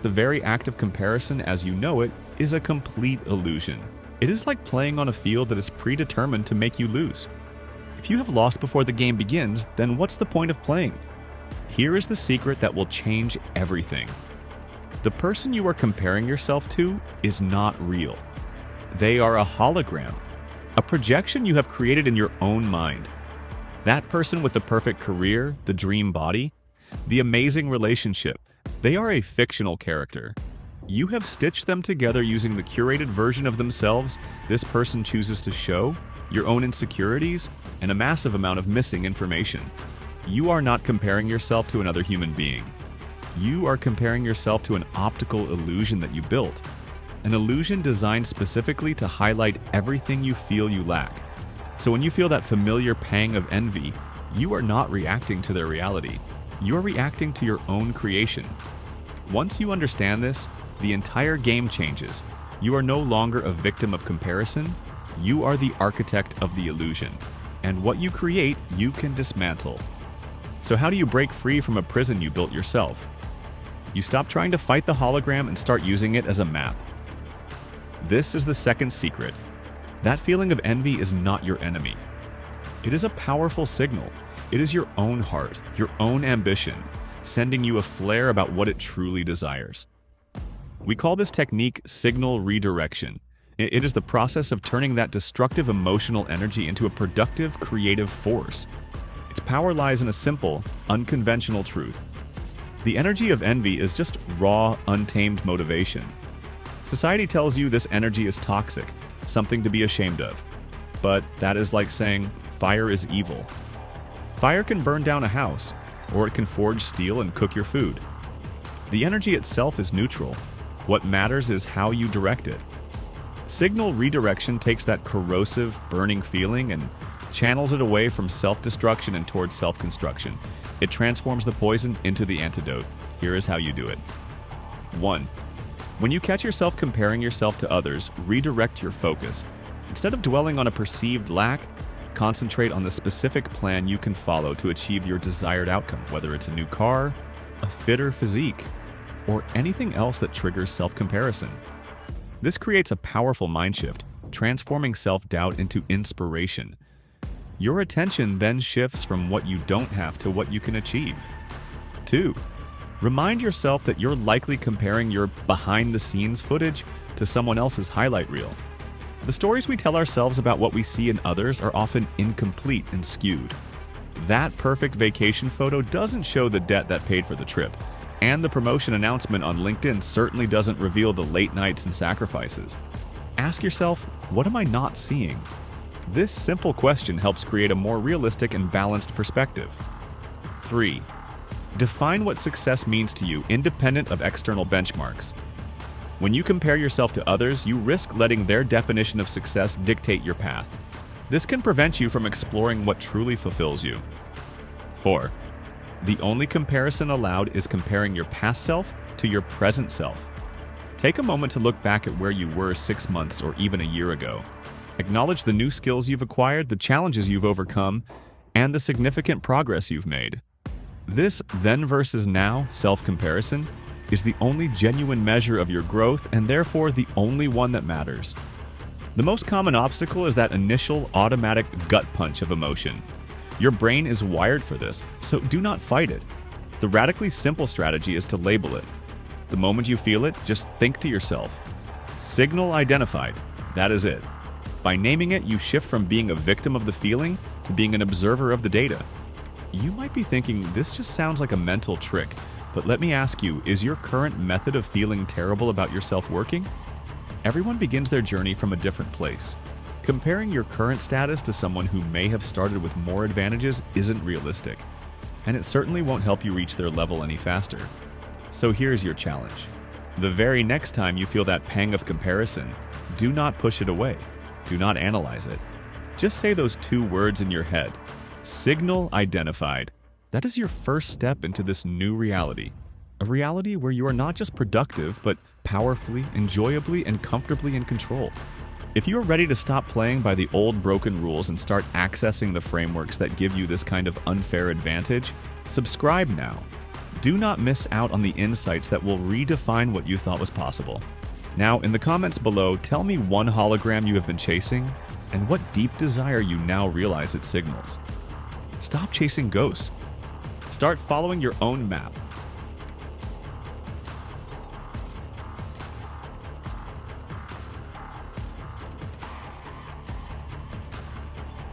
The very act of comparison as you know it is a complete illusion. It is like playing on a field that is predetermined to make you lose. If you have lost before the game begins, then what's the point of playing? Here is the secret that will change everything. The person you are comparing yourself to is not real. They are a hologram, a projection you have created in your own mind. That person with the perfect career, the dream body, the amazing relationship, they are a fictional character. You have stitched them together using the curated version of themselves this person chooses to show, your own insecurities, and a massive amount of missing information. You are not comparing yourself to another human being. You are comparing yourself to an optical illusion that you built, an illusion designed specifically to highlight everything you feel you lack. So when you feel that familiar pang of envy, you are not reacting to their reality. You are reacting to your own creation. Once you understand this, the entire game changes. You are no longer a victim of comparison. You are the architect of the illusion. And what you create, you can dismantle. So how do you break free from a prison you built yourself? You stop trying to fight the hologram and start using it as a map. This is the second secret. That feeling of envy is not your enemy. It is a powerful signal. It is your own heart, your own ambition, sending you a flare about what it truly desires. We call this technique signal redirection. It is the process of turning that destructive emotional energy into a productive, creative force. Its power lies in a simple, unconventional truth. The energy of envy is just raw, untamed motivation. Society tells you this energy is toxic, something to be ashamed of. But that is like saying, fire is evil. Fire can burn down a house, or it can forge steel and cook your food. The energy itself is neutral. What matters is how you direct it. Signal redirection takes that corrosive, burning feeling and channels it away from self-destruction and towards self-construction. It transforms the poison into the antidote. Here is how you do it. 1. When you catch yourself comparing yourself to others, redirect your focus. Instead of dwelling on a perceived lack, concentrate on the specific plan you can follow to achieve your desired outcome, whether it's a new car, a fitter physique, or anything else that triggers self-comparison. This creates a powerful mind shift, transforming self-doubt into inspiration. Your attention then shifts from what you don't have to what you can achieve. 2. Remind yourself that you're likely comparing your behind-the-scenes footage to someone else's highlight reel. The stories we tell ourselves about what we see in others are often incomplete and skewed. That perfect vacation photo doesn't show the debt that paid for the trip, and the promotion announcement on LinkedIn certainly doesn't reveal the late nights and sacrifices. Ask yourself, what am I not seeing? This simple question helps create a more realistic and balanced perspective. 3. Define what success means to you independent of external benchmarks. When you compare yourself to others, you risk letting their definition of success dictate your path. This can prevent you from exploring what truly fulfills you. 4. The only comparison allowed is comparing your past self to your present self. Take a moment to look back at where you were 6 months or even a year ago. Acknowledge the new skills you've acquired, the challenges you've overcome, and the significant progress you've made. This then versus now self-comparison is the only genuine measure of your growth and therefore the only one that matters. The most common obstacle is that initial automatic gut punch of emotion. Your brain is wired for this, so do not fight it. The radically simple strategy is to label it. The moment you feel it, just think to yourself, signal identified. That is it. By naming it, you shift from being a victim of the feeling to being an observer of the data. You might be thinking, this just sounds like a mental trick, but let me ask you, is your current method of feeling terrible about yourself working? Everyone begins their journey from a different place. Comparing your current status to someone who may have started with more advantages isn't realistic, and it certainly won't help you reach their level any faster. So here's your challenge. The very next time you feel that pang of comparison, do not push it away. Do not analyze it. Just say those 2 words in your head. Signal identified. That is your first step into this new reality. A reality where you are not just productive, but powerfully, enjoyably, and comfortably in control. If you are ready to stop playing by the old broken rules and start accessing the frameworks that give you this kind of unfair advantage, subscribe now. Do not miss out on the insights that will redefine what you thought was possible. Now, in the comments below, tell me one hologram you have been chasing and what deep desire you now realize it signals. Stop chasing ghosts. Start following your own map